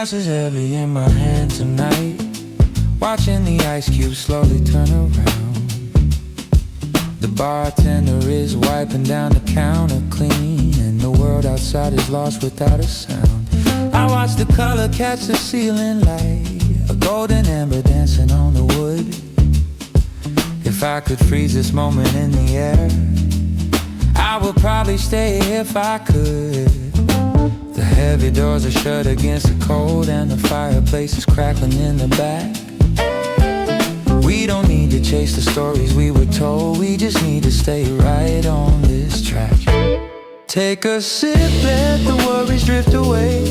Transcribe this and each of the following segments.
glasses heavy in my hand tonight, watching the ice cubes slowly turn around. The bartender is wiping down the counter clean, and the world outside is lost without a sound. I watch the color catch the ceiling light, a golden amber dancing on the wood. If I could freeze this moment in the air, I would probably stay if I could. The heavy doors are shut against the cold, and the fireplace is crackling in the back. We don't need to chase the stories we were told, we just need to stay right on this track. Take a sip, let the worries drift away.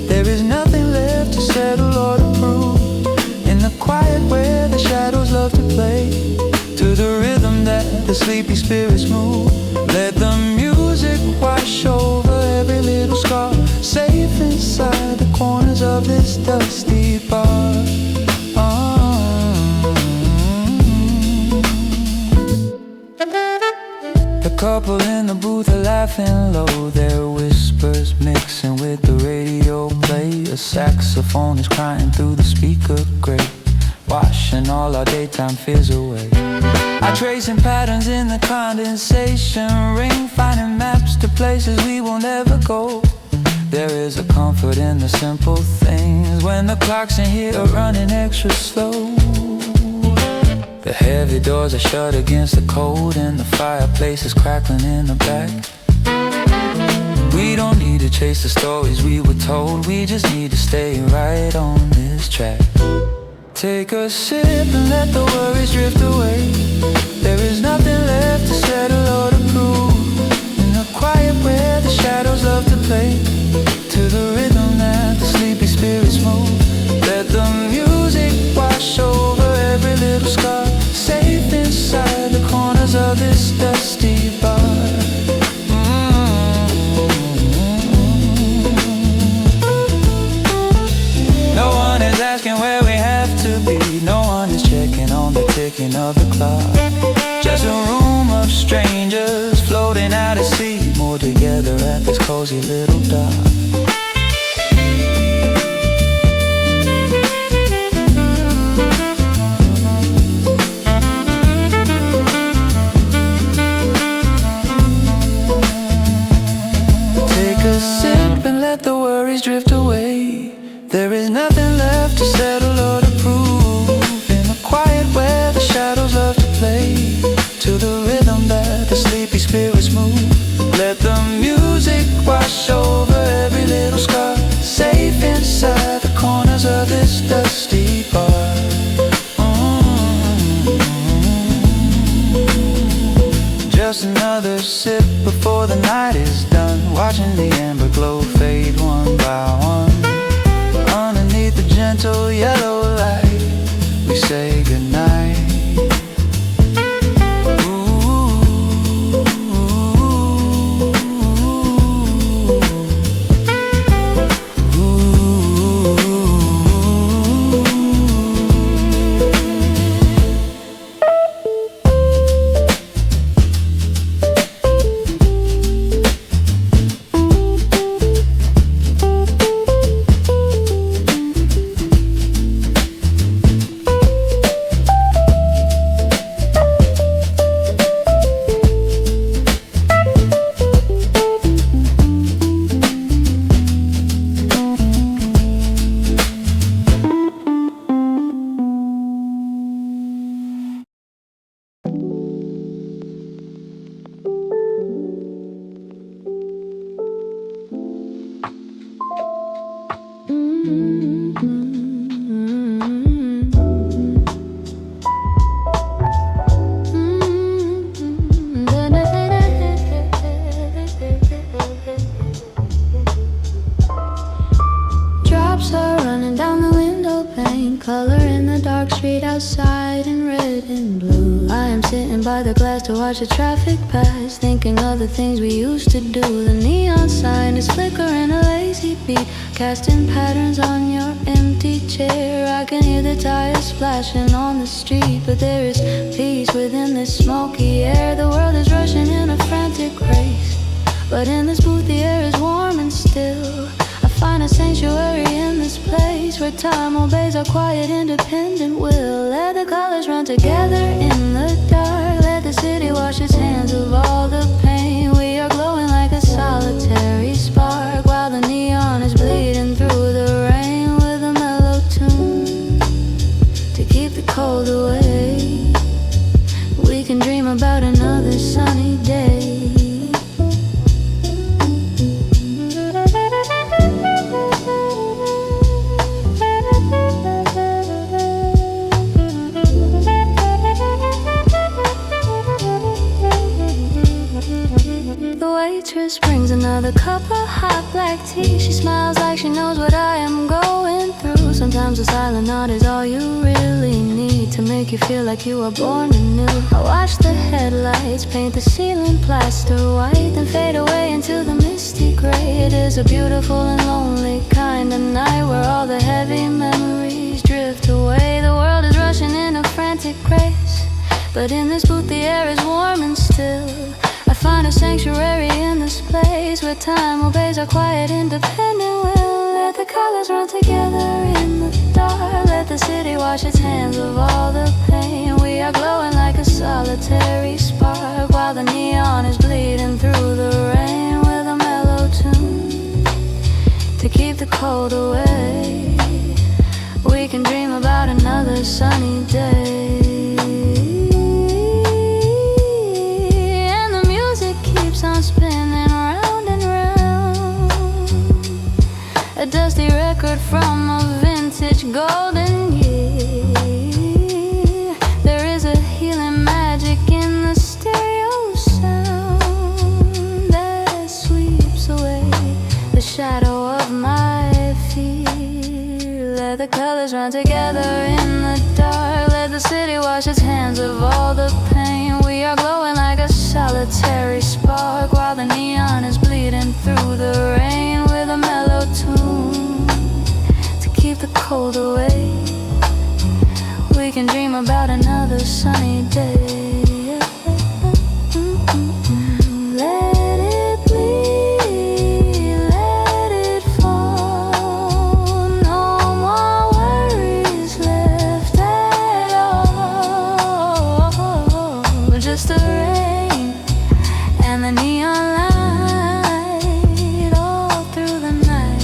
There is nothing left to settle or to prove. In the quiet where the shadows love to play, to the rhythm that the sleepy spirits move. Let the music wash over every little scar, safe inside the corners of this dusty bar. The couple in the booth are laughing low, their whispers mixing with the radio play. A saxophone is crying through the speaker grate, washing all our daytime fears away. I'm tracing patterns in the condensation ring, finding maps to places we will never go. There is a comfort in the simple things when the clocks in here are running extra slow. The heavy doors are shut against the cold, and the fireplace is crackling in the back. We don't need to chase the stories we were told, we just need to stay right on this track. Take a sip and let the worries drift away. There is nothing left to settle or to prove. In the quiet where the shadows love to play, to the rhythm that the sleepy spirits move. Let the music wash over every little scar, safe inside the corners of this dusty bar. No one is asking where we have to be, no one is checking on the ticking of the clock. Just a room of strangers floating out at sea, more together at this cozy little dock. Take a sip and let the worries drift away. There is nothing left to settle or to prove. In the quiet where the shadows love to play, to the rhythm that the sleepy spirits move. Let the music wash over every little scar, safe inside the corners of this dusty bar. Just another sip before the night is done, watching the amber glow fade one by one. Underneath the gentle yellow light, we say goodnight. To watch the traffic pass, thinking of the things we used to do. The neon sign is flickering a lazy beat, casting patterns on your empty chair. I can hear the tires splashing on the street, but there is peace within this smoky air. The world is rushing in a frantic race, but in this booth the air is warm and still. I find a sanctuary in this place. where time obeys our quiet, independent will. Let the colors run together in the dark. Let the city wash its hands of all the pain. We are glowing like a solitary spark, while the neon is bleeding through the rain with a mellow tune to keep the cold away. We can dream about another sunny day. Waitress brings another cup of hot black tea. She smiles like she knows what I am going through. Sometimes a silent nod is all you really need to make you feel like you were born anew. I watch the headlights paint the ceiling plaster white, then fade away into the misty gray. It is a beautiful and lonely kind of night where all the heavy memories drift away. The world is rushing in a frantic race, but in this booth the air is warm and still. I find a sanctuary in this place where time obeys our quiet, independent will. Let the colors run together in the dark. Let the city wash its hands of all the pain. We are glowing like a solitary spark, while the neon is bleeding through the rain with a mellow tune to keep the cold away. We can dream about another sunny day. On spinning round and round, a dusty record from a vintage golden year. There is a healing magic in the stereo sound that sweeps away the shadow of my fear. Let the colors run together in the dark. Let the city wash its hands of all the pain. We are glowing like a solitary spark, while the neon is bleeding through the rain with a mellow tune to keep the cold away. We can dream about another sunny day. Let it bleed, let it fall. No more worries left at all. Just a rain and the neon light all through the night.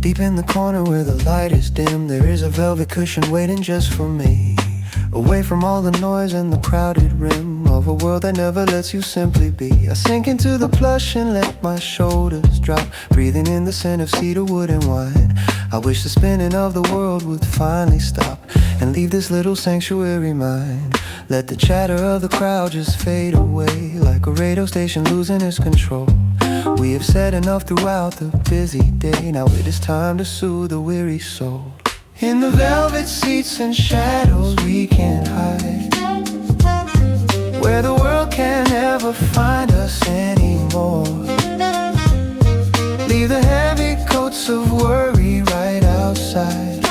Deep in the corner where the light is dim, there is a velvet cushion waiting just for me. Away from all the noise and the crowded rim of a world that never lets you simply be. I sink into the plush and let my shoulders drop, breathing in the scent of cedar wood and wine. I wish the spinning of the world would finally stop and leave this little sanctuary mine. Let the chatter of the crowd just fade away, like a radio station losing its control. We have said enough throughout the busy day. Now it is time to soothe the weary soul. In the velvet seats and shadows we can't hide, where the world can never find us anymore. Leave the heavy coats of worry right outside,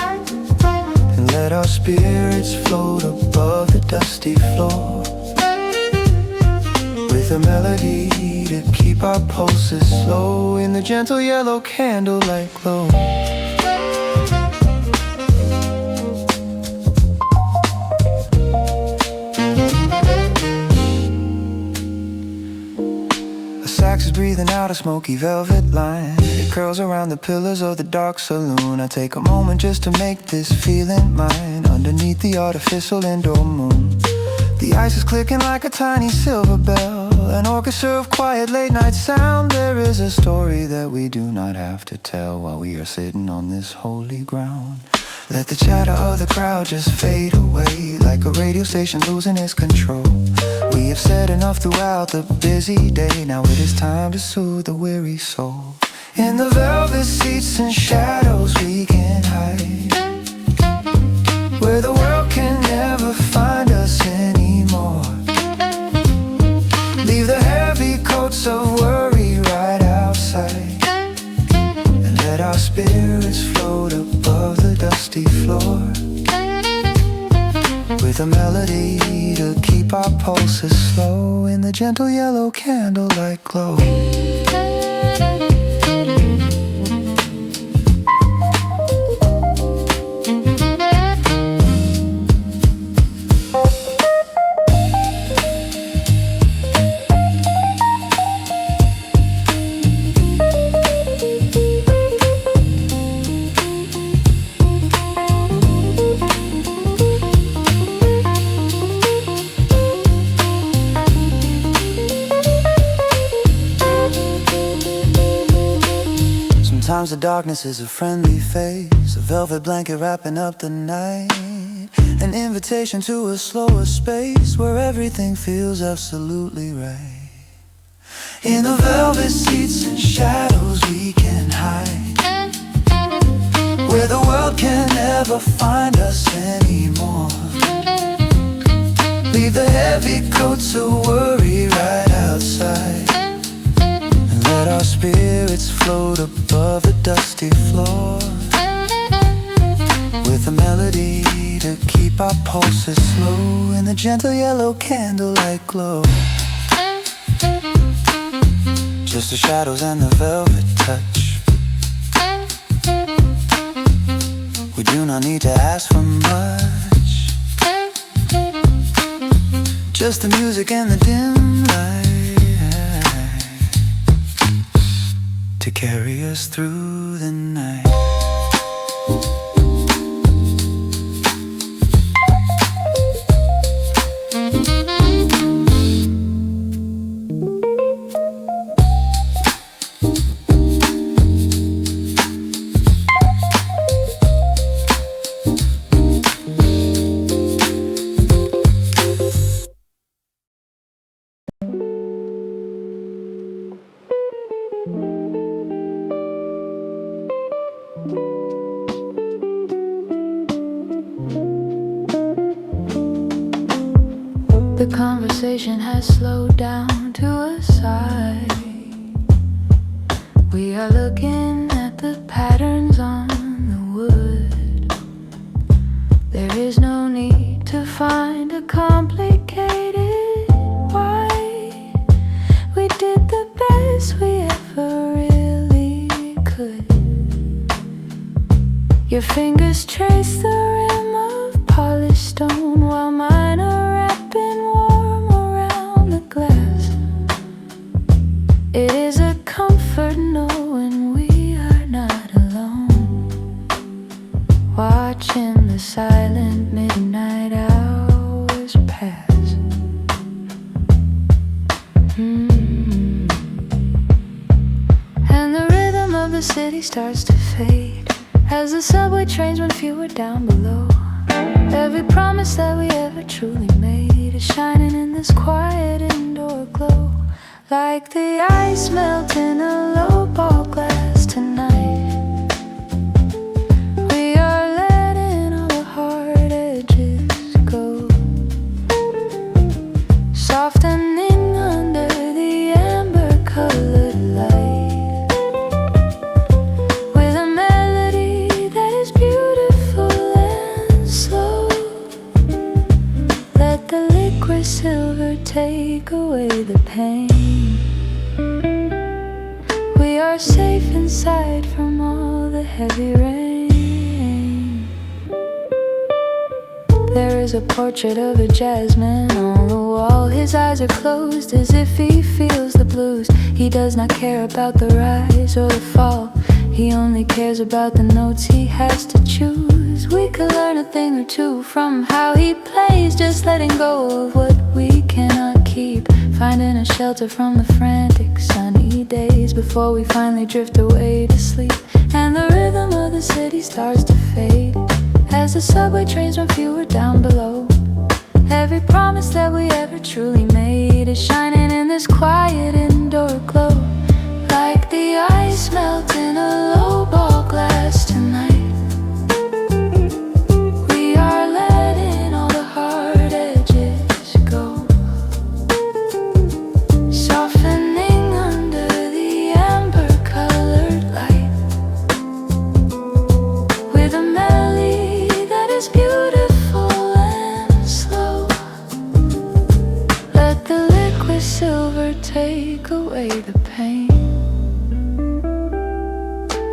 and let our spirits float above the dusty floor, with a melody to keep our pulses slow in the gentle yellow candlelight glow. A sax is breathing out a smoky velvet line. It curls around the pillars of the dark saloon. I take a moment just to make this feeling mine, underneath the artificial indoor moon. The ice is clicking like a tiny silver bell, an orchestra of quiet late night sound. There is a story that we do not have to tell while we are sitting on this holy ground. Let the chatter of the crowd just fade away, like a radio station losing its control. We have said enough throughout the busy day. Now it is time to soothe the weary soul. In the velvet seats and shadows we can hide, where the world can never find us anymore. Leave the heavy coats of worry right outside, and let our spirits float above the dusty floor, with a melody to keep our pulses slow, in the gentle yellow candlelight glow. Sometimes the darkness is a friendly face, a velvet blanket wrapping up the night, an invitation to a slower space where everything feels absolutely right. In the velvet seats and shadows we can hide, where the world can never find us anymore. Leave the heavy coats of worry right outside, let our spirits float above the dusty floor, with a melody to keep our pulses slow, in the gentle yellow candlelight glow. Just the shadows and the velvet touch. We do not need to ask for much, just the music and the dim light to carry us through the night. The conversation has slowed down to a sigh. We are looking at the patterns on the wood. There is no need to find a complicated why. We did the best we ever really could. Your fingers trace the rim of polished stone, while mine are wrapping warm around the glass. It is a comfort knowing we are not alone, watching the silent midnight hours pass. And the rhythm of the city starts to fade as the subway trains run fewer down below. Every promise that we ever truly made is shining in this quiet indoor glow, like the ice melt in a lowball glass tonight. We are letting all the hard edges go, softening under the amber colored light, with a melody that is beautiful and slow. Let the liquid silver take away the pain. We are safe inside from all the heavy rain. There is a portrait of a jazzman on the wall. His eyes are closed as if he feels the blues. He does not care about the rise or the fall. He only cares about the notes he has to choose. We could learn a thing or two from how he plays, just letting go of what we cannot keep, finding a shelter from the frantic sunny days before we finally drift away to sleep. And the rhythm of the city starts to fade as the subway trains run fewer down below. Every promise that we ever truly made is shining in this quiet indoor glow, like the ice melt in a lowball glass tonight. We are letting all the hard edges go, softening under the amber-colored light, with a melody that is beautiful and slow. Let the liquid silver take away the pain.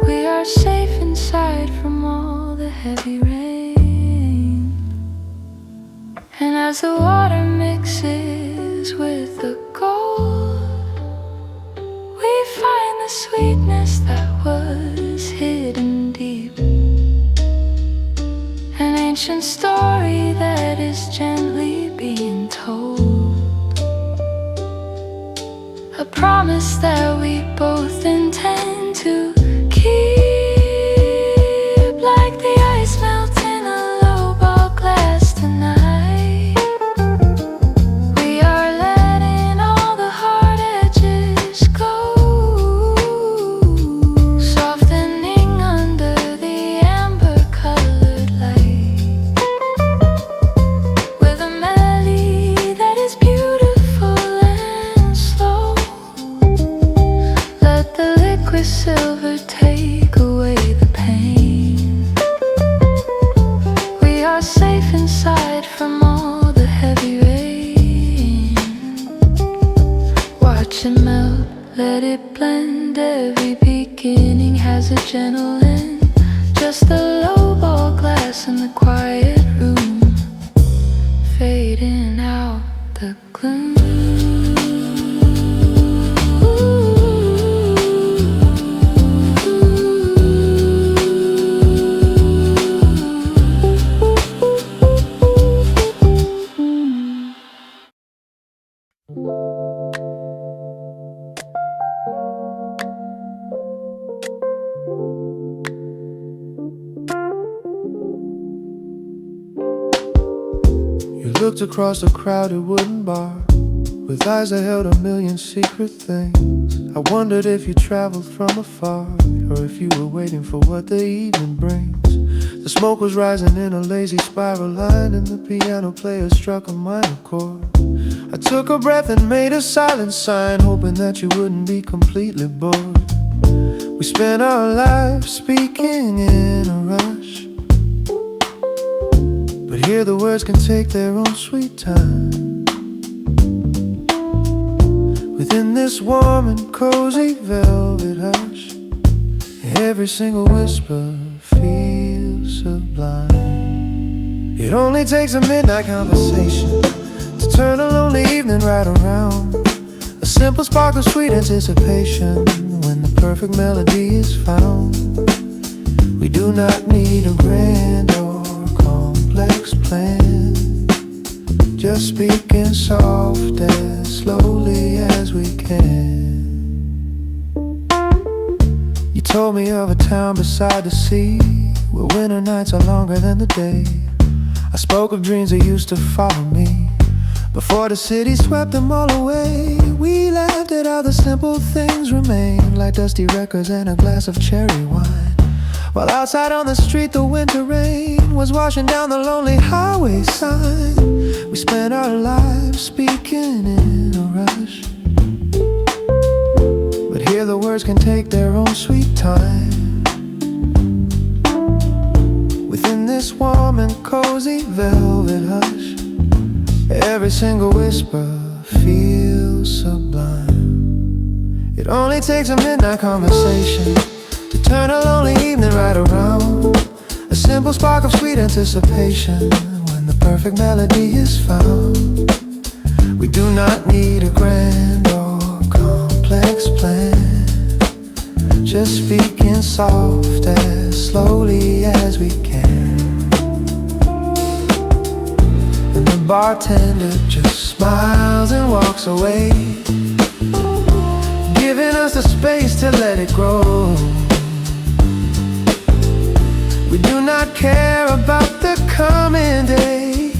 We are safe inside from all the heavy rain. And as the water mixes with the gold, we find the sweetness that was hidden deep, an ancient story that is gently being told, a promise that we both intend to keep, like the ice melt in a lowball glass tonight. We are letting all the hard edges go, softening under the amber-colored light, with a melody that is beautiful and slow. Let the liquid silver take away the pain. We are safe inside from all the heavy rain. Watch it melt, let it blend. Every beginning has a gentle end. Just a lowball glass in the quiet room, fading out the gloom. You looked across a crowded wooden bar with eyes that held a million secret things. I wondered if you traveled from afar, or if you were waiting for what the evening brings. The smoke was rising in a lazy spiral line, and the piano player struck a minor chord. I took a breath and made a silent sign, hoping that you wouldn't be completely bored. We spent our lives speaking in a rush, but here the words can take their own sweet time. Within this warm and cozy velvet hush, every single whisper feels sublime. It only takes a midnight conversation to turn a lonely evening right around. A simple spark of sweet anticipation when the perfect melody is found. We do not need a grand or complex plan, just speaking soft as slowly as we can. You told me of a town beside the sea, where winter nights are longer than the day. I spoke of dreams that used to follow me before the city swept them all away. We laughed at how the simple things remain, like dusty records and a glass of cherry wine, while outside on the street the winter rain was washing down the lonely highway sign. We spent our lives speaking in a rush, but here the words can take their own sweet time. Within this warm and cozy velvet hush, every single whisper feels sublime. It only takes a midnight conversation to turn a lonely evening right around. A simple spark of sweet anticipation when the perfect melody is found. We do not need a grand or complex plan, just speaking soft as slowly as we can. And the bartender just smiles and walks away, giving us the space to let it grow. We do not care about the coming day.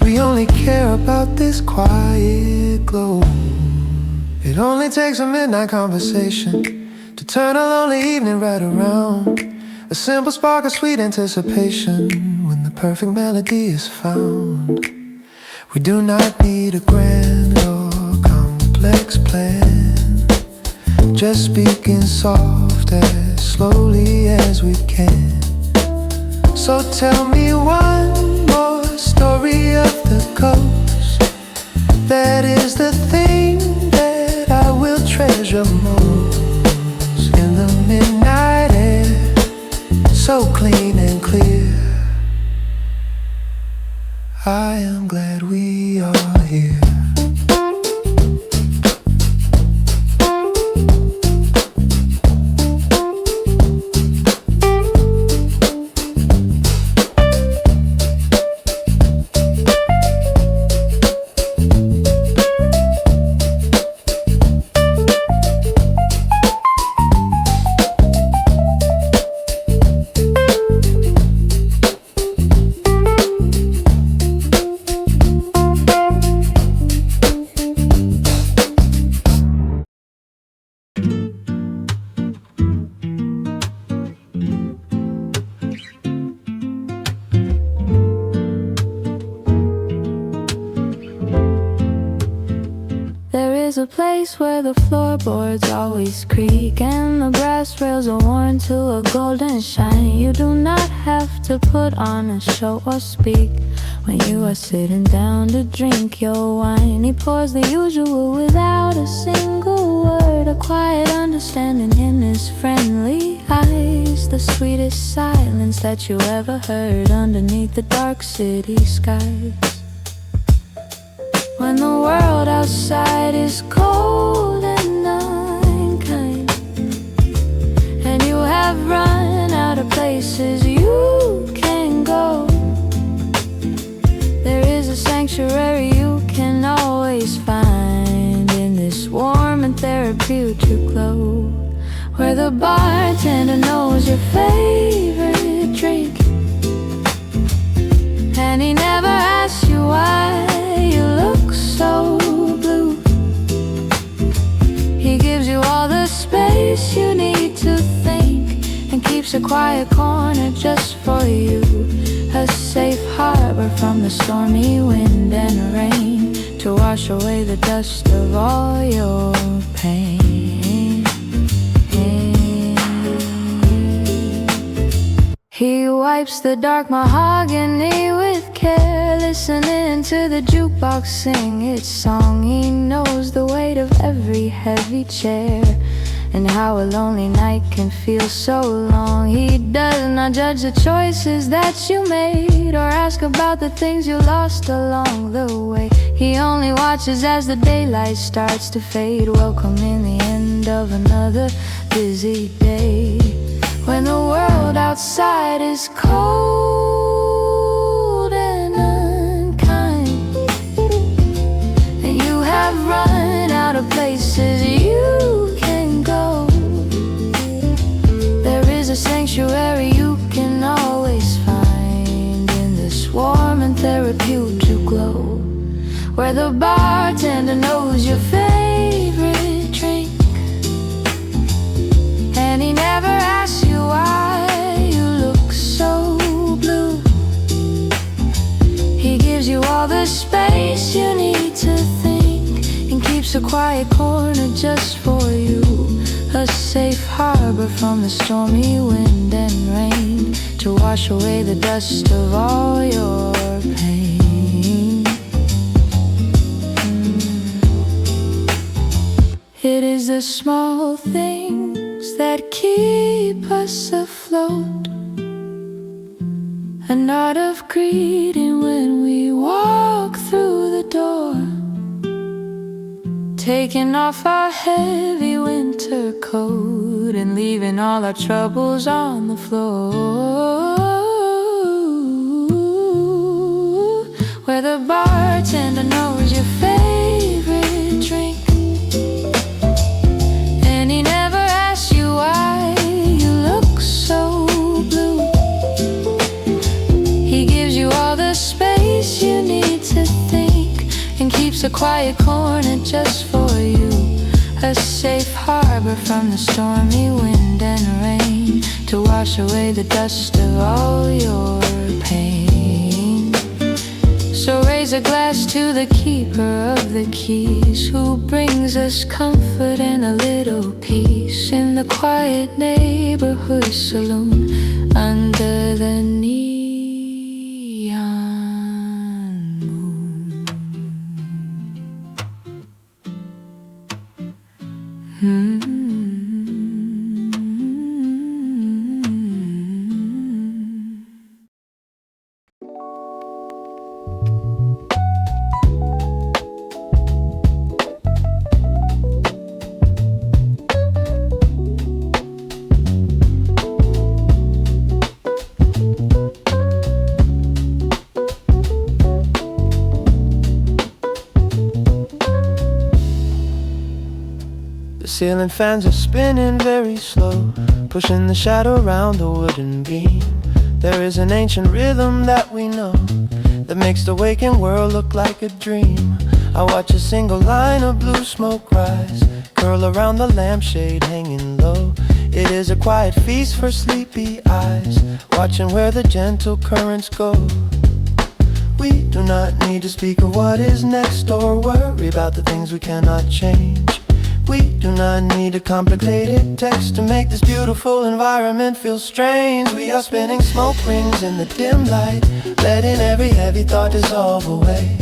We only care about this quiet glow. It only takes a midnight conversation to turn a lonely evening right around. A simple spark of sweet anticipation when the perfect melody is found. We do not need a grand or complex plan, just speaking soft as slowly as we can. So tell me one more story of the coast. That is the thing that I will treasure most. In the midnight air, so clean and clear, I am glad we are here. There's a place where the floorboards always creak and the brass rails are worn to a golden shine. You do not have to put on a show or speak when you are sitting down to drink your wine. He pours the usual without a single word, a quiet understanding in his friendly eyes, the sweetest silence that you ever heard underneath the dark city skies. When the world outside is cold and unkind, and you have run out of places you can go, there is a sanctuary you can always find in this warm and therapeutic glow, where the bartender knows your favorite drink, and he never asks you why you look so blue. He gives you all the space you need to think and keeps a quiet corner just for you, a safe harbor from the stormy wind and rain to wash away the dust of all your pain. He wipes the dark mahogany with care, listening to the jukebox sing its song. He knows the weight of every heavy chair and how a lonely night can feel so long. He does not judge the choices that you made or ask about the things you lost along the way. He only watches as the daylight starts to fade, welcoming the end of another busy day. When the world outside is cold and unkind, and you have run out of places you can go, there is a sanctuary you can always find in this warm and therapeutic glow, where the bartender knows your favorite drink, and he never asks you why you look so blue. He gives you all the space you need to think and keeps a quiet corner just for you, a safe harbor from the stormy wind and rain to wash away the dust of all your pain. It is the small things that keep us afloat, a nod of greeting when we walk through the door, taking off our heavy winter coat and leaving all our troubles on the floor, where the bartender knows your favorite drink, and he never asks you why you look so blue. need to think and keeps a quiet corner just for you. A safe harbor from the stormy wind and rain to wash away the dust of all your pain. So raise a glass to the keeper of the keys, who brings us comfort and a little peace in the quiet neighborhood saloon under the neon moon. Ceiling fans are spinning very slow, pushing the shadow around the wooden beam. There is an ancient rhythm that we know that makes the waking world look like a dream. I watch a single line of blue smoke rise, curl around the lampshade hanging low. It is a quiet feast for sleepy eyes, watching where the gentle currents go. We do not need to speak of what is next or worry about the things we cannot change. We do not need a complicated text to make this beautiful environment feel strange. We are spinning smoke rings in the dim light, letting every heavy thought dissolve away,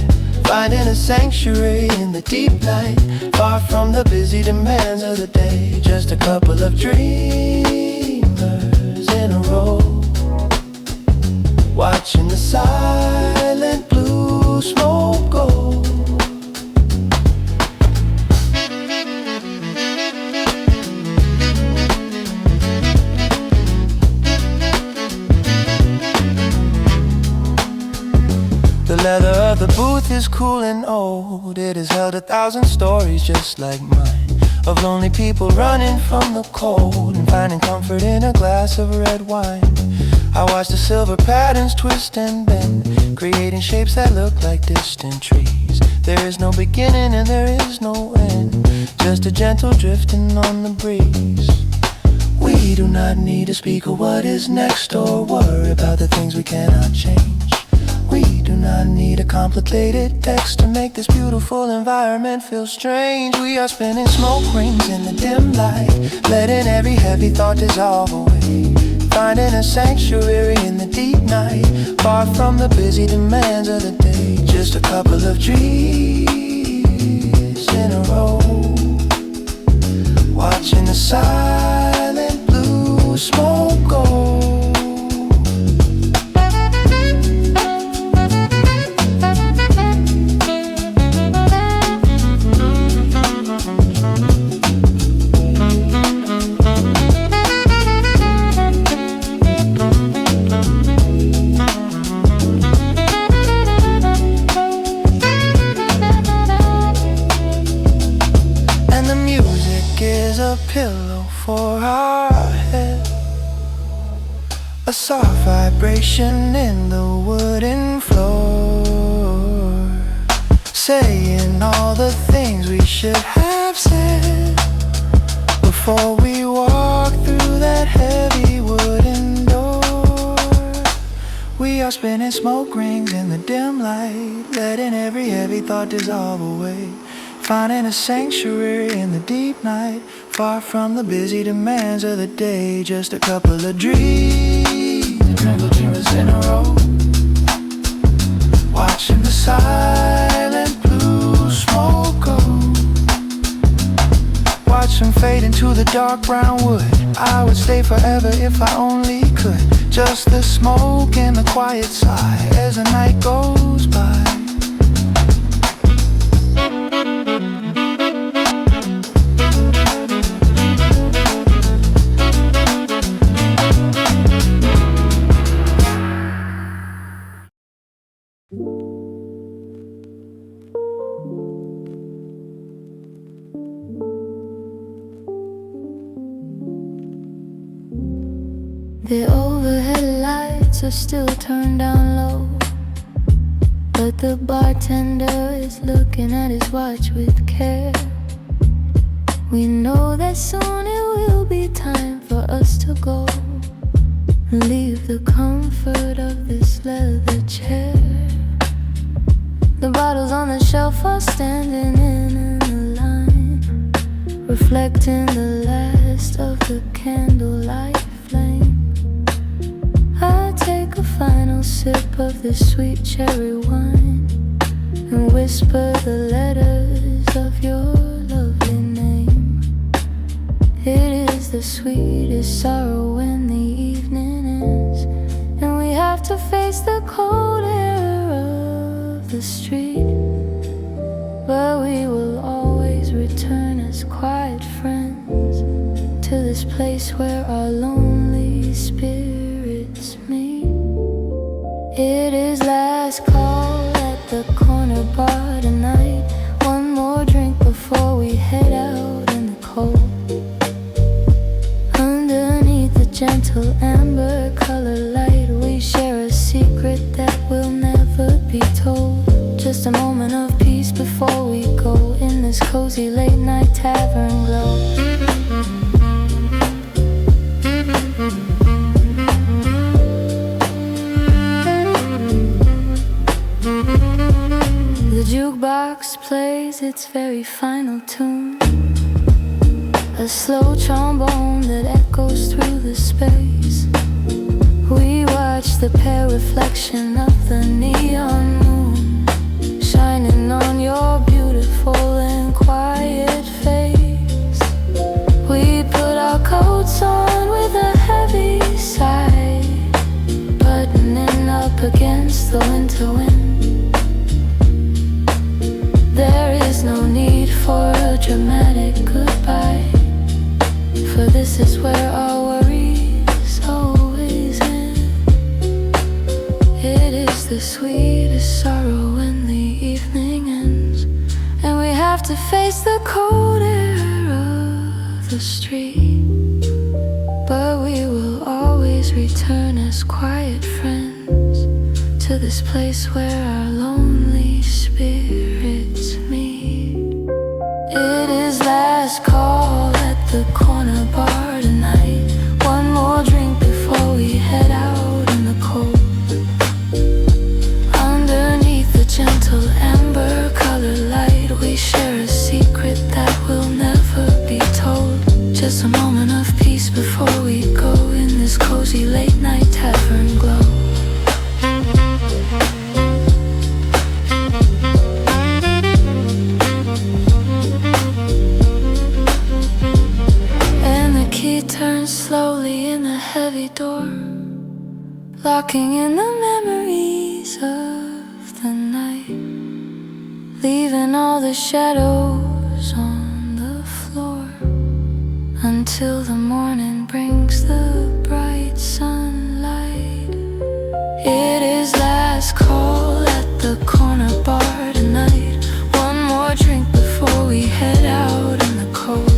finding a sanctuary in the deep night, far from the busy demands of the day. Just a couple of dreamers in a row, watching the silent blue smoke go. The leather of the booth is cool and old. It has held 1,000 stories just like mine, of lonely people running from the cold and finding comfort in a glass of red wine. I watch the silver patterns twist and bend, creating shapes that look like distant trees. There is no beginning and there is no end, just a gentle drifting on the breeze. We do not need to speak of what is next or worry about the things we cannot change. We do not need a complicated text to make this beautiful environment feel strange. We are spinning smoke rings in the dim light, letting every heavy thought dissolve away, finding a sanctuary in the deep night, far from the busy demands of the day. Just a couple of dreams in a row, watching the silent blue smoke go. Pillow for our head, a soft vibration in the wooden floor, saying all the things we should have said before we walk through that heavy wooden door. We are spinning smoke rings in the dim light, letting every heavy thought dissolve away, finding a sanctuary in the deep night, far from the busy demands of the day. Just a couple of dreams in a row, watching the silent blue smoke go. Watch them fade into the dark brown wood. I would stay forever if I only could. Just the smoke and the quiet sigh as the night goes by. The overhead lights are still turned down low, but But the bartender is looking at his watch with care. We know that soon it will be time for us to go, leave the comfort of this leather chair. The bottles on the shelf are standing in a line, reflecting the last of the candlelight flame. I take a final sip of this sweet cherry wine and whisper the letters of your lovely name. It is the sweetest sorrow when the evening ends and we have to face the cold air of the street. But we will always return as quiet friends to this place where our lonely spirits meet. It is last call at the corner bar tonight. One more drink before we head out in the cold. Underneath the gentle amber color light, we share a secret that will never be told. Just a moment of peace before we go in this cozy late night tavern glow. The jukebox plays its very final tune, a slow trombone that echoes through the space. We watch the pale reflection of the neon moon shining on your beautiful and quiet face. We put our coats on with a heavy sigh, buttoning up against the winter wind. There is no need for a dramatic goodbye, for this is where our worries always end. It is the sweetest sorrow when the evening ends and we have to face the cold air of the street. But we will always return as quiet friends to this place where our lonely spirits meet. It is last call at the corner bar tonight. One more drink before we head out in the cold. Underneath the gentle amber color light, we share a secret that will never be told. Just a moment of peace before we go in this cozy late night tavern glow. Turns slowly in the heavy door, locking in the memories of the night, leaving all the shadows on the floor until the morning brings the bright sunlight. It is last call at the corner bar tonight. One more drink before we head out in the cold.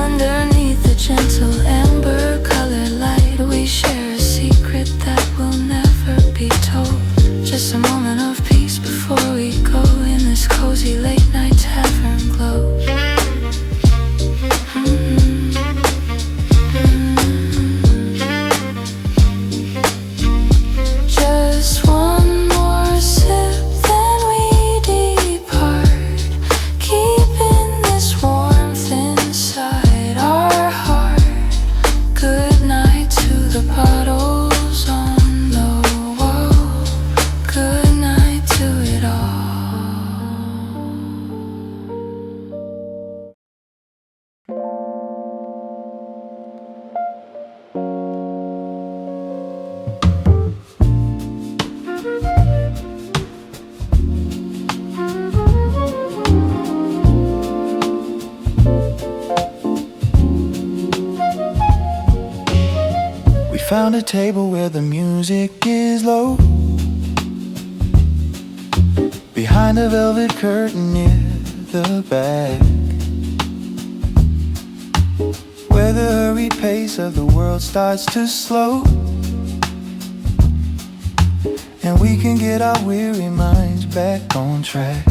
Underneath the gentle amber color light, we share a secret that will never be told. Just a moment of peace before we go in this cozy late night tavern glow. Just one more sip, then we depart, keeping this warmth inside our heart. Good night to the bottles on the wall. Good night to it all. We found a table where the music is low, behind a velvet curtain near the back, where the hurried pace of the world starts to slow, and we can get our weary minds back on track.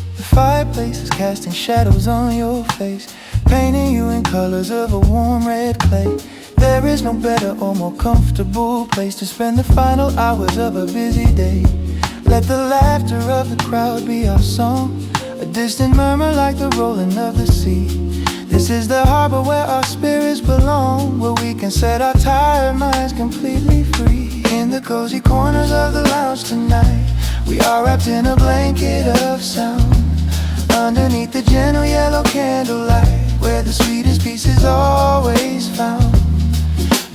The fireplace is casting shadows on your face, painting you in colors of a warm red clay. There is no better or more comfortable place to spend the final hours of a busy day. Let the laughter of the crowd be our song, a distant murmur like the rolling of the sea. This is the harbor where our spirits belong, where we can set our tired minds completely free. In the cozy corners of the lounge tonight, we are wrapped in a blanket of sound, underneath the gentle yellow candlelight, where the sweetest peace is always found.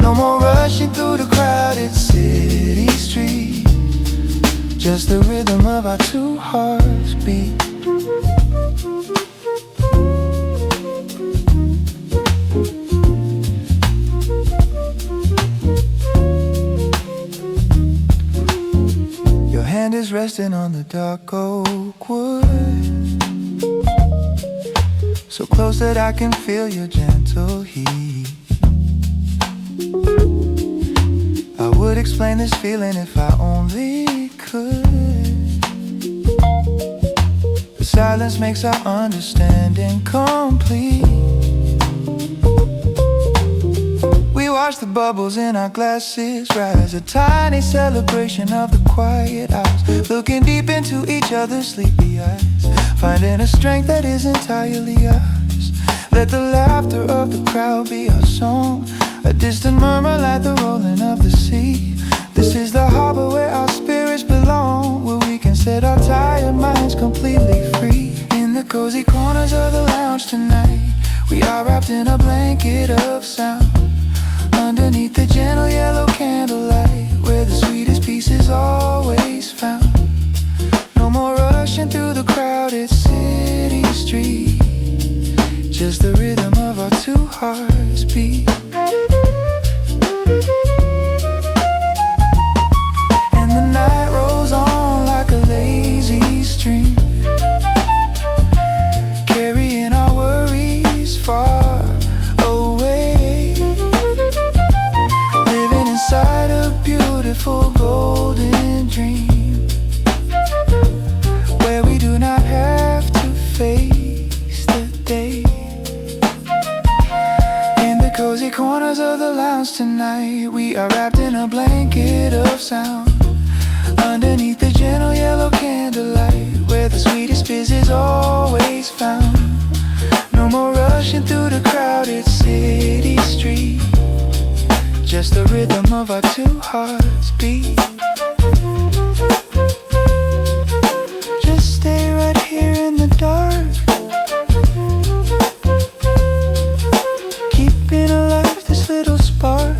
No more rushing through the crowded city street, just the rhythm of our two hearts beat. Your hand is resting on the dark oak wood, so close that I can feel your gentle heat. I would explain this feeling if I only could. The silence makes our understanding complete. We watch the bubbles in our glasses rise, a tiny celebration of the quiet hours, looking deep into each other's sleepy eyes, finding a strength that is entirely ours. Let the laughter of the crowd be our song, a distant murmur like the rolling of the sea. This is the harbor where our spirits belong, where we can set our tired minds completely free. In the cozy corners of the lounge tonight, we are wrapped in a blanket of sound, underneath the gentle yellow candlelight, where the sweetest peace is always found. No more rushing through the crowded city street, just the rhythm of our two hearts beat. And the night rolls on like a lazy stream, carrying our worries far away, living inside a beautiful golden dream, where we do not have to face the day. In the cozy corners of the lounge tonight, we are wrapped in a blanket of sound, underneath the gentle yellow candlelight, where the sweetest peace is always found. No more rushing through the crowded city street, just the rhythm of our two hearts beat. Just stay right here in the dark, keeping alive this little spark,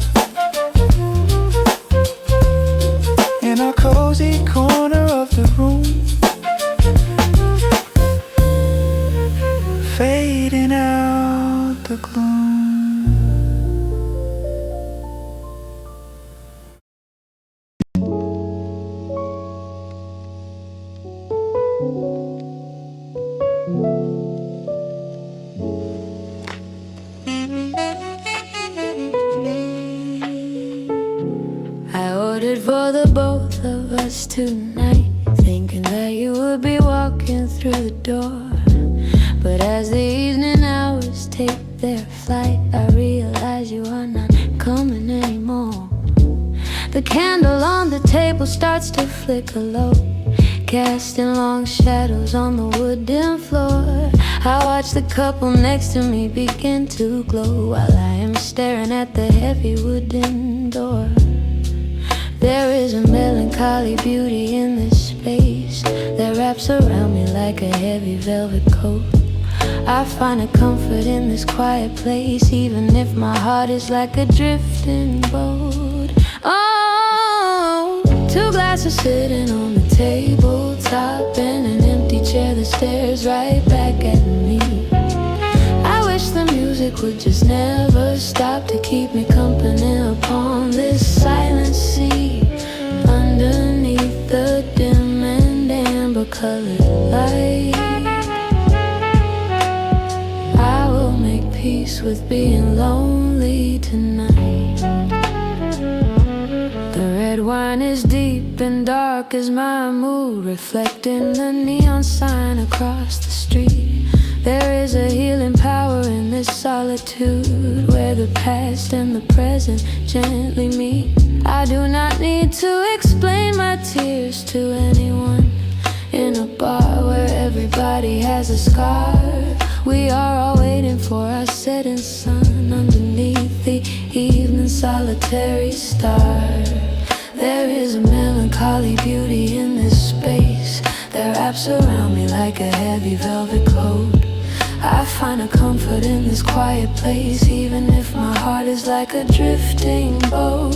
in our cozy corner of the room, fading out the gloom. I ordered for the both of us tonight, thinking that you would be walking through the door. But as the evening hours take their flight, I realize you are not coming anymore. The candle on the table starts to flicker low, casting long shadows on the wooden floor. I watch the couple next to me begin to glow, while I am staring at the heavy wooden door. There is a melancholy beauty in this space that wraps around me like a heavy velvet coat. I find a comfort in this quiet place, even if my heart is like a drifting boat. Oh, two glasses sitting on the tabletop, and an empty chair that stares right back at me. I wish the music would just never stop to keep me company upon this silent sea, underneath the dim and amber colored light. I will make peace with being lonely tonight. The is deep and dark as my mood, reflecting the neon sign across the street. There is a healing power in this solitude, where the past and the present gently meet. I do not need to explain my tears to anyone. In a bar where everybody has a scar, we are all waiting for our setting sun underneath the evening solitary star. There is a melancholy beauty in this space that wraps around me like a heavy velvet coat. I find a comfort in this quiet place, even if my heart is like a drifting boat.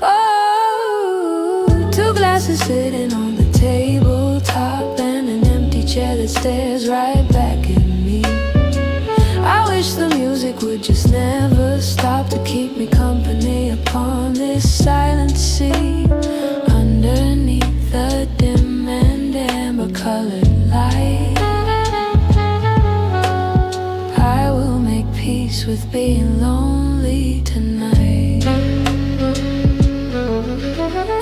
Oh, two glasses sitting on the tabletop and an empty chair that stares right back at me. I wish the music would just never stop to keep me company upon this silent sea. Underneath the dim and amber colored light, I will make peace with being lonely tonight.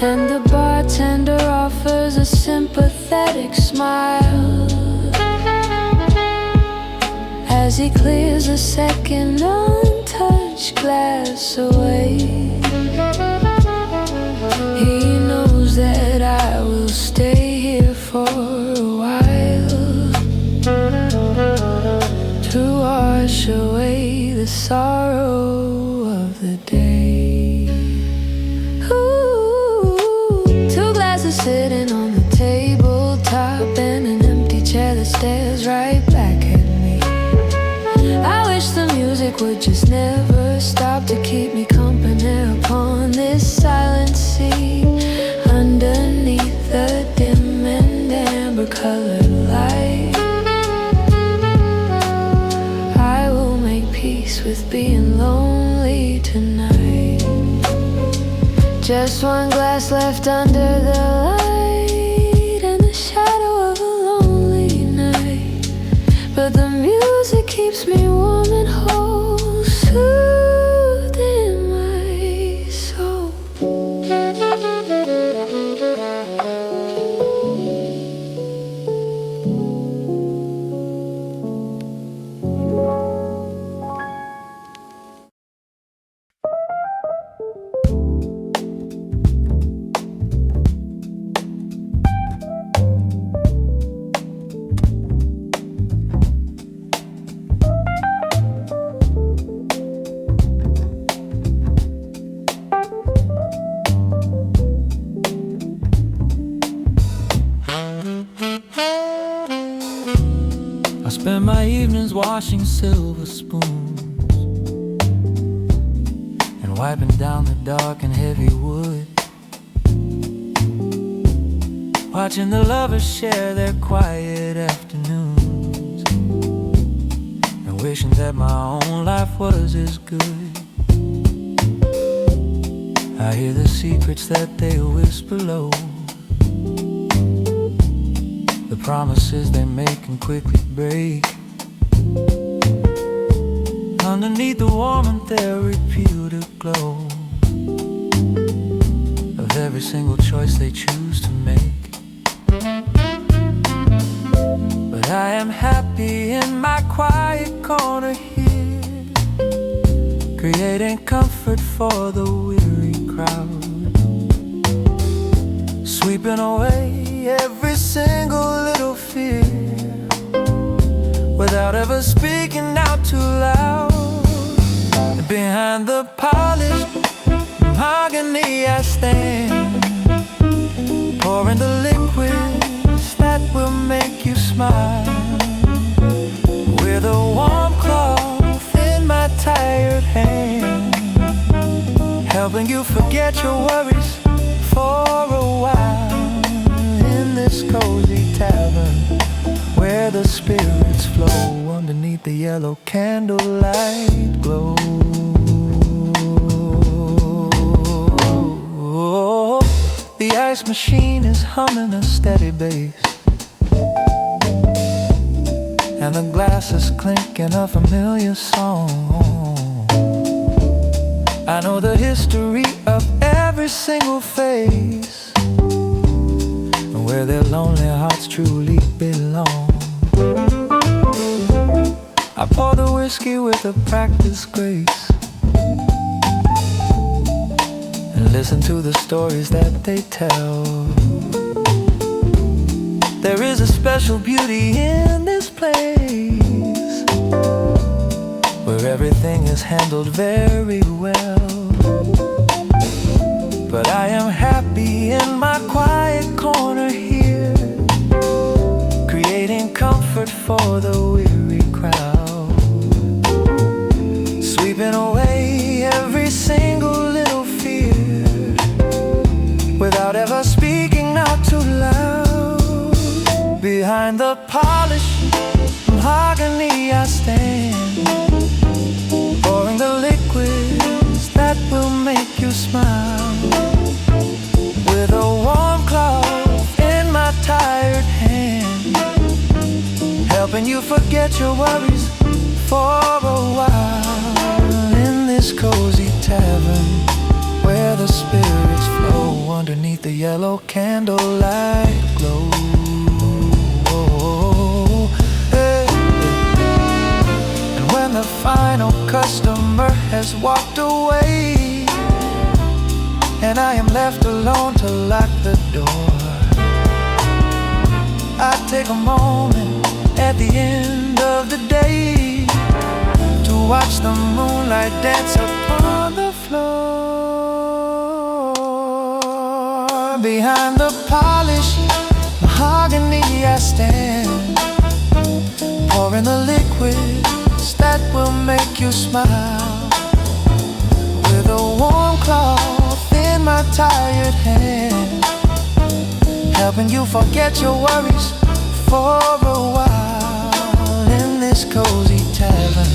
And the bartender offers a sympathetic smile as he clears a second untouched glass away. He knows that I will stay here for a while to wash away the sorrow of the day. Ooh, two glasses sitting on the tabletop and an empty chair that stares right back at me. I wish the music would just never stop to keep me company upon this silent sea. Underneath the dim and amber colored light, I will make peace with being lonely tonight. Just one glass left under the light and the shadow of a lonely night, but the music keeps me warm and whole, soothing my soul. I spend my evenings washing silver spoons and wiping down the dark and heavy wood, watching the lovers share their quiet afternoons and wishing that my own life was as good. I hear the secrets that they whisper low, the promises they make and quickly break. Underneath the warm and therapeutic glow of every single choice they choose to make. But I am happy in my quiet corner here, creating comfort for the weary crowd, sweeping away every single little fear without ever speaking out too loud. Behind the polished mahogany I stand, pouring the liquids that will make you smile, with a warm cloth in my tired hand, helping you forget your worries for a while. In this cozy tavern where the spirits flow underneath the yellow candlelight glow. The ice machine is humming a steady bass, and the glass is clinking a familiar song. I know the history of every single face where their lonely hearts truly belong. I pour the whiskey with a practiced grace and listen to the stories that they tell. There is a special beauty in this place where everything is handled very well. But I am happy in my quiet corner here, creating comfort for the weary crowd, sweeping away every single little fear without ever speaking out too loud. Behind the polished mahogany I stand, pouring the liquids that will make you smile, with a warm cloth in my tired hand, helping you forget your worries for a while. In this cozy tavern where the spirits flow underneath the yellow candlelight glow. Hey. And when the final customer has walked away and I am left alone to lock the door, I take a moment at the end of the day to watch the moonlight dance upon the floor. Behind the polished mahogany I stand, pouring the liquids that will make you smile, with a warm cloth in my tired hand, helping you forget your worries for a while. In this cozy tavern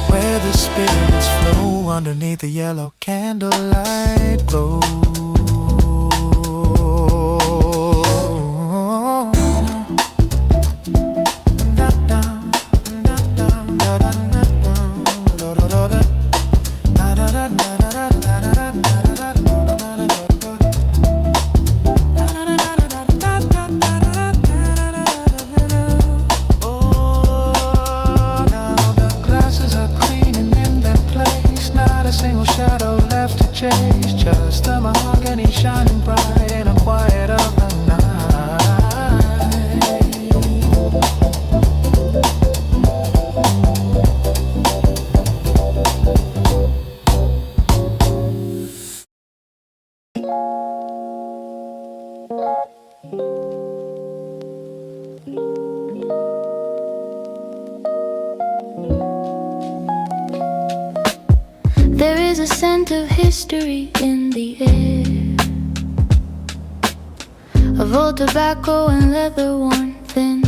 where the spirits flow underneath the yellow candlelight glow. Just the mahogany shining bright in a quiet of the There is a scent of history in the air, of old tobacco and leather worn thin.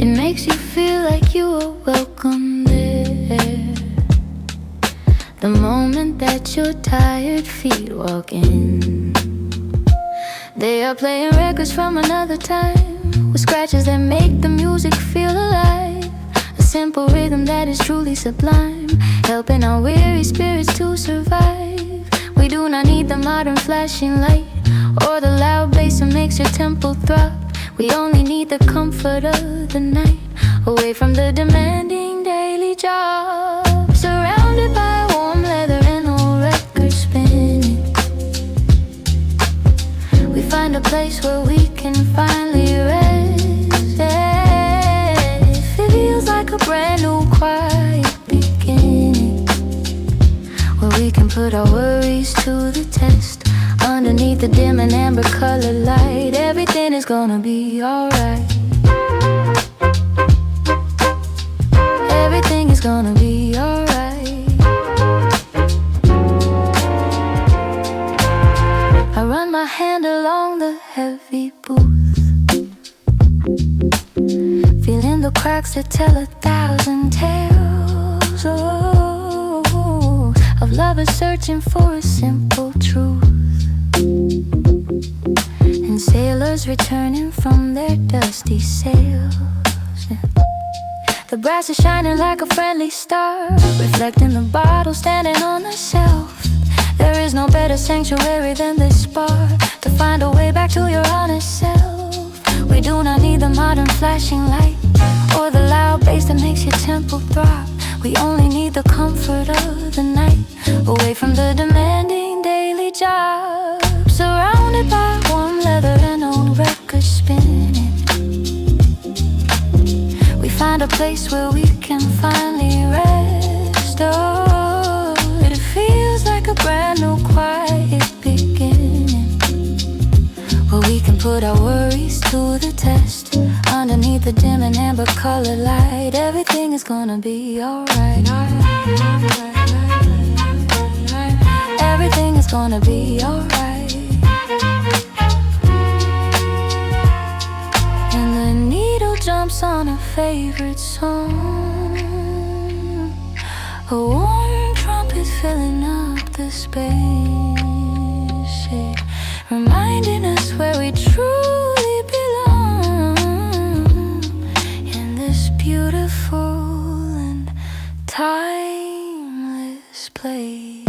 It makes you feel like you are welcome there, the moment that your tired feet walk in. They are playing records from another time, with scratches that make the music feel alive. A simple rhythm that is truly sublime, helping our weary spirits to survive. We do not need the modern flashing light or the loud bass that makes your tempo throb. We only need the comfort of the night, away from the demanding daily job. Surrounded by warm leather and old records spinning, we find a place where we can finally rest. It feels like a brand new quiet beginning, where we can put our worries to the test. Underneath the dim and amber colored light, everything is gonna be alright. Everything is gonna be alright. I run my hand along the heavy booth, feeling the cracks that tell 1,000 tales, oh, of lovers searching for a simple truth, and sailors returning from their dusty sails. The brass is shining like a friendly star, reflecting the bottle standing on the shelf. There There is no better sanctuary than this bar to find a way back to your honest self. We do not need the modern flashing light or the loud bass that makes your tempo throb. We only need the comfort of the night, away from the demanding daily job. Surrounded by warm leather and old records spinning, we find a place where we can finally rest. Oh, it feels like a brand new quiet beginning, where we can put our worries to the test. Underneath the dim and amber colored light, everything is gonna be alright. Everything is gonna be alright. And the needle jumps on a favorite song, a warm trumpet filling up the space, reminding us where we truly belong, in this beautiful and timeless place.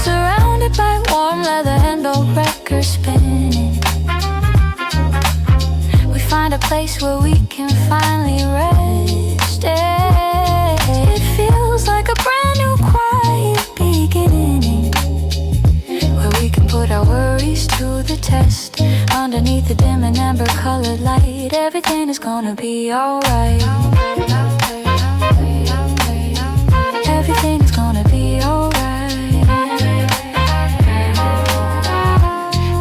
Surrounded by warm leather and old records spinning, we find a place where we can finally rest. It feels like a brand new quiet beginning, where we can put our worries to the test. Underneath the dim and amber colored light, everything is gonna be alright. Everything is gonna be alright.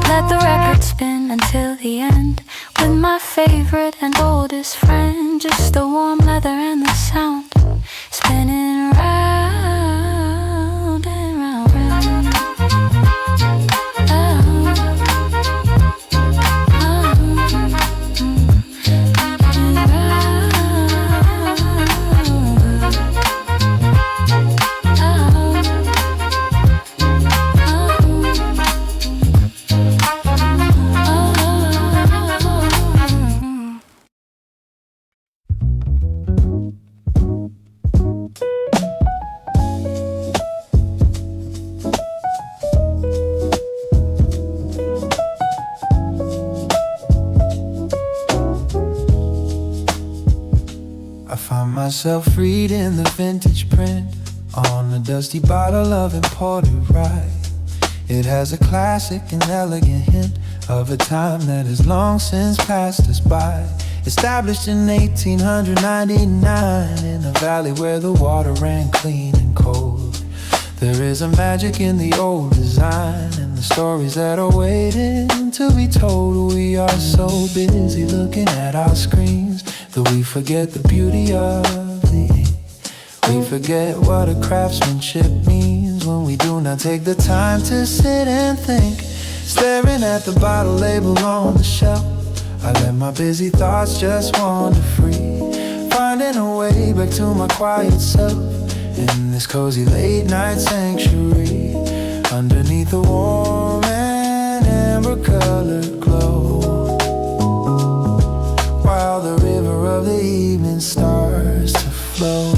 Let the record spin until the end, with my favorite and oldest friend. Just the warm leather and the sound, spinning round and round, round. I find myself reading the vintage print on a dusty bottle of imported rye. It has a classic and elegant hint of a time that has long since passed us by. Established in 1899 in a valley where the water ran clean and cold. There is a magic in the old design and the stories that are waiting to be told. We are so busy looking at our screens that we forget the beauty of the ink. We forget what a craftsmanship means when we do not take the time to sit and think. Staring at the bottle label on the shelf, I let my busy thoughts just wander free, finding a way back to my quiet self in this cozy late night sanctuary, underneath the warm and amber colored glow, while the river of the evening starts to flow.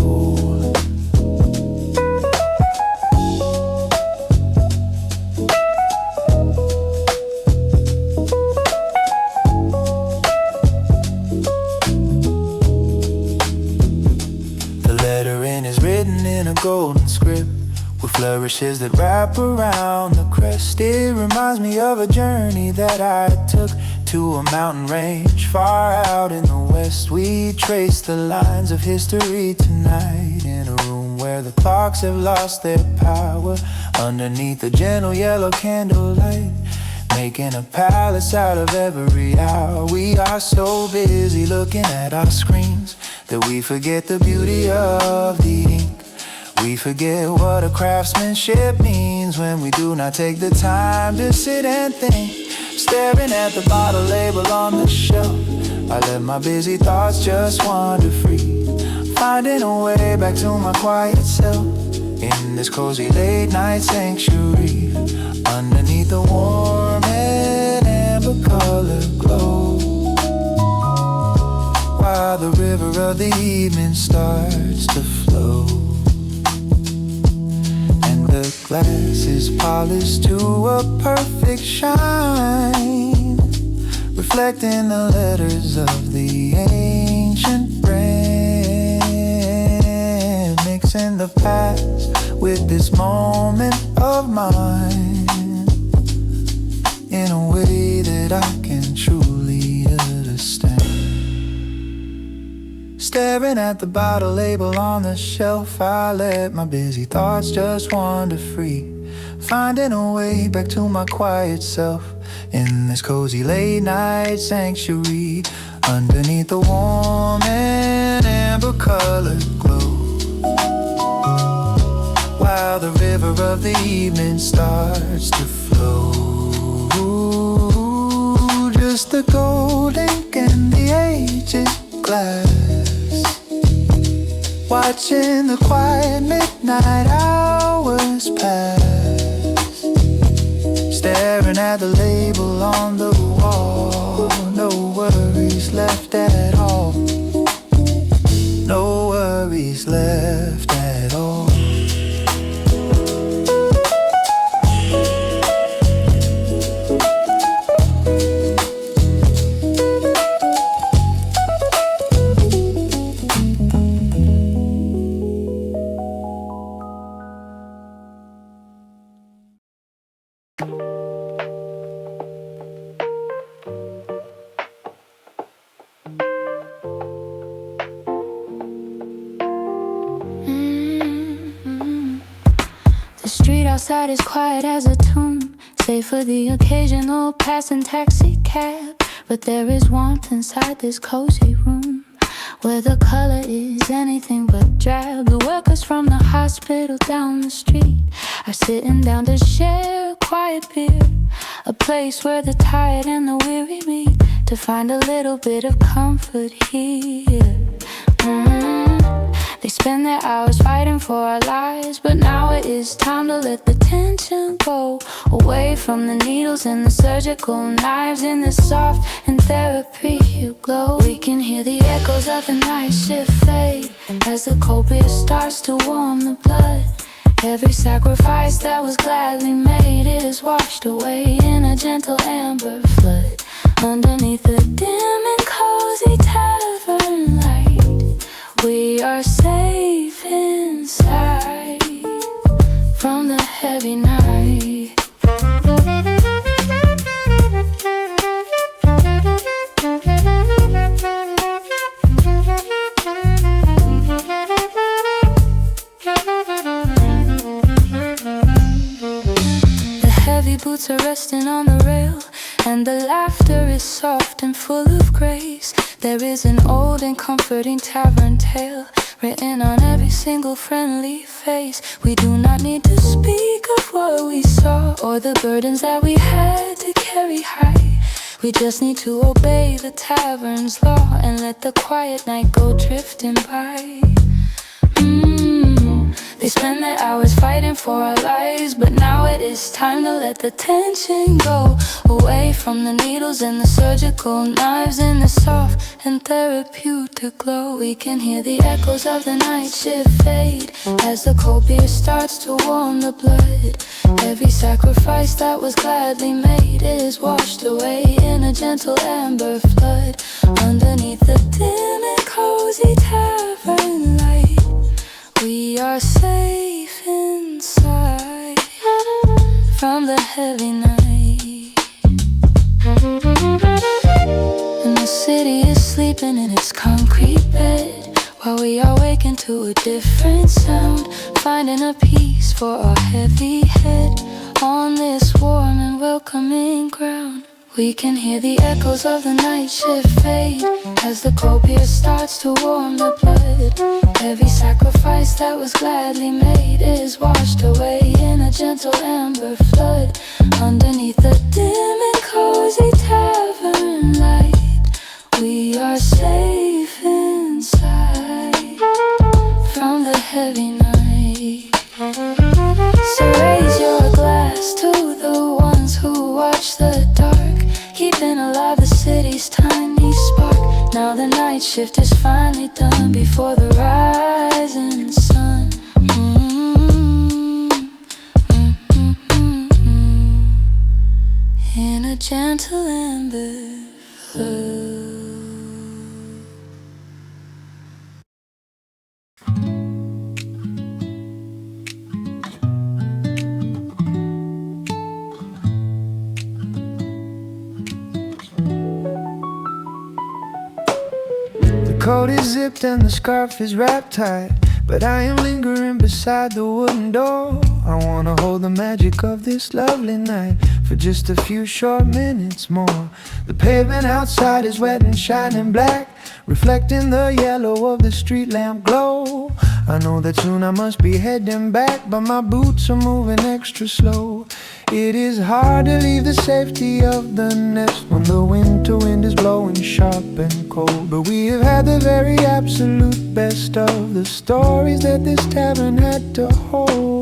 In a golden script with flourishes that wrap around the crest. It reminds me of a journey that I took to a mountain range far out in the west. We trace the lines of history tonight in a room where the clocks have lost their power, underneath the gentle yellow candlelight, making a palace out of every hour. We are so busy looking at our screens that we forget the beauty of the ink. We forget what a craftsmanship means when we do not take the time to sit and think. Staring at the bottle label on the shelf, I let my busy thoughts just wander free, finding a way back to my quiet self in this cozy late night sanctuary, underneath the warm and amber colored glow, while the river of the evening starts to flow, and the glass is polished to a perfect shine, reflecting the letters of the ancient brand, mixing the past with this moment of mine in a way that I can truly understand. Staring at the bottle label on the shelf, I let my busy thoughts just wander free, finding a way back to my quiet self in this cozy late night sanctuary, underneath the warm and amber colored glow, while the river of the evening starts to flow. Just the gold ink and the ages glass, watching the quiet midnight hours pass, staring at the label on the wall. No worries left at all, no worries left at all. The street outside is quiet as a tomb, save for the occasional passing taxi cab. But there is warmth inside this cozy room, where the color is anything but drab. The workers from the hospital down the street are sitting down to share a quiet beer, a place where the tired and the weary meet to find a little bit of comfort here. They spend their hours fighting for our lives, but now it is time to let the tension go, away from the needles and the surgical knives, in the soft and therapeutic glow. We can hear the echoes of the night shift fade as the cold beer starts to warm the blood. Every sacrifice that was gladly made is washed away in a gentle amber flood, underneath the dim and cozy tavern light. We are safe inside from the heavy night. The heavy boots are resting on the rail, and the laughter is soft and full of grace. There is an old and comforting tavern tale written on every single friendly face. We do not need to speak of what we saw or the burdens that we had to carry high. We just need to obey the tavern's law and let the quiet night go drifting by. They spend their hours fighting for our lives, but now it is time to let the tension go, away from the needles and the surgical knives, in the soft and therapeutic glow. We can hear the echoes of the night shift fade as the cold beer starts to warm the blood. Every sacrifice that was gladly made is washed away in a gentle amber flood, underneath the dim and cozy tavern light. We are safe inside from the heavy night. And the city is sleeping in its concrete bed, while we are waking to a different sound, finding a peace for our heavy head on this warm and welcoming ground. We can hear the echoes of the night shift fade as the cold beer starts to warm the blood. Every sacrifice that was gladly made is washed away in a gentle amber flood, underneath the dim and cozy tavern light. We are safe inside from the heavy night. So raise your glass to the ones who watch the dark, keeping alive the city's tiny spark. Now the night night shift is finally done before the rising sun. In a gentle amber flow. The coat is zipped and the scarf is wrapped tight, but I am lingering beside the wooden door. I wanna hold the magic of this lovely night for just a few short minutes more. The pavement outside is wet and shining black, reflecting the yellow of the street lamp glow. I know that soon I must be heading back, but my boots are moving extra slow. It is hard to leave the safety of the nest when the winter wind is blowing sharp and cold. But we have had the very absolute best of the stories that this tavern had to hold.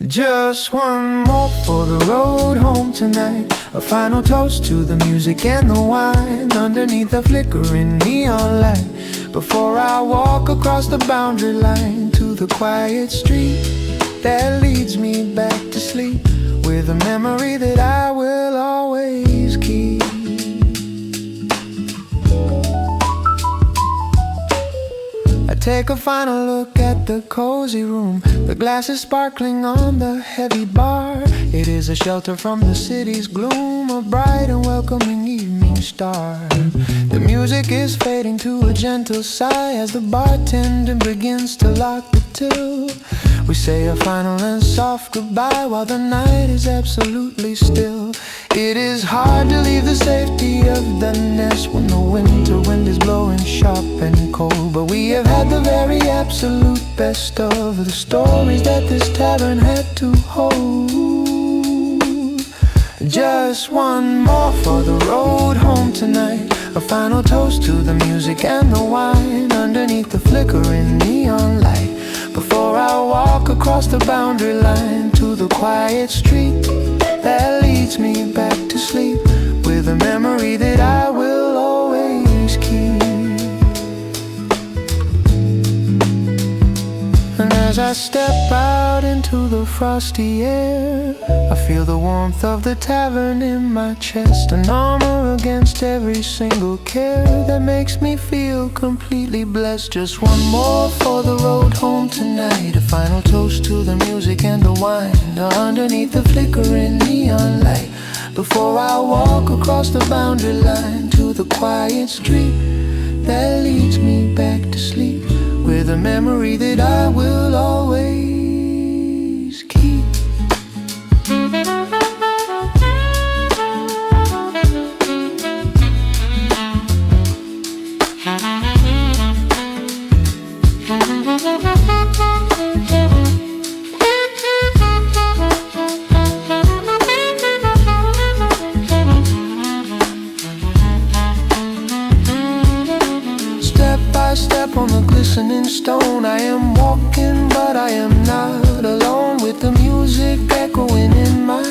Just one more for the road home tonight, a final toast to the music and the wine underneath the flickering neon light, before I walk across the boundary line to the quiet street that leads me back to sleep, with a memory that I will always keep. I take a final look at the cozy room, the glasses sparkling on the heavy bar. It is a shelter from the city's gloom, a bright and welcoming evening star. The music is fading to a gentle sigh as the bartender begins to lock the till. We say a final and soft goodbye while the night is absolutely still. It is hard to leave the safety of the nest when the winter wind is blowing sharp and cold. But we have had the very absolute best of the stories that this tavern had to hold. Just one more for the road home tonight, a final toast to the music and the wine underneath the flickering neon light, before I walk across the boundary line to the quiet street that leads me back to sleep, with a memory that I will always keep. And as I step out into the frosty air, I feel the warmth of the tavern in my chest, an armor against every single care that makes me feel completely blessed. Just one more for the road home tonight, a final toast to the music and the wine underneath the flickering neon light, before I walk across the boundary line to the quiet street that leads me back to sleep, with a memory that I will always keep. Step by step on the glistening stone, I am walking, but I am not alone, with the music echoing in my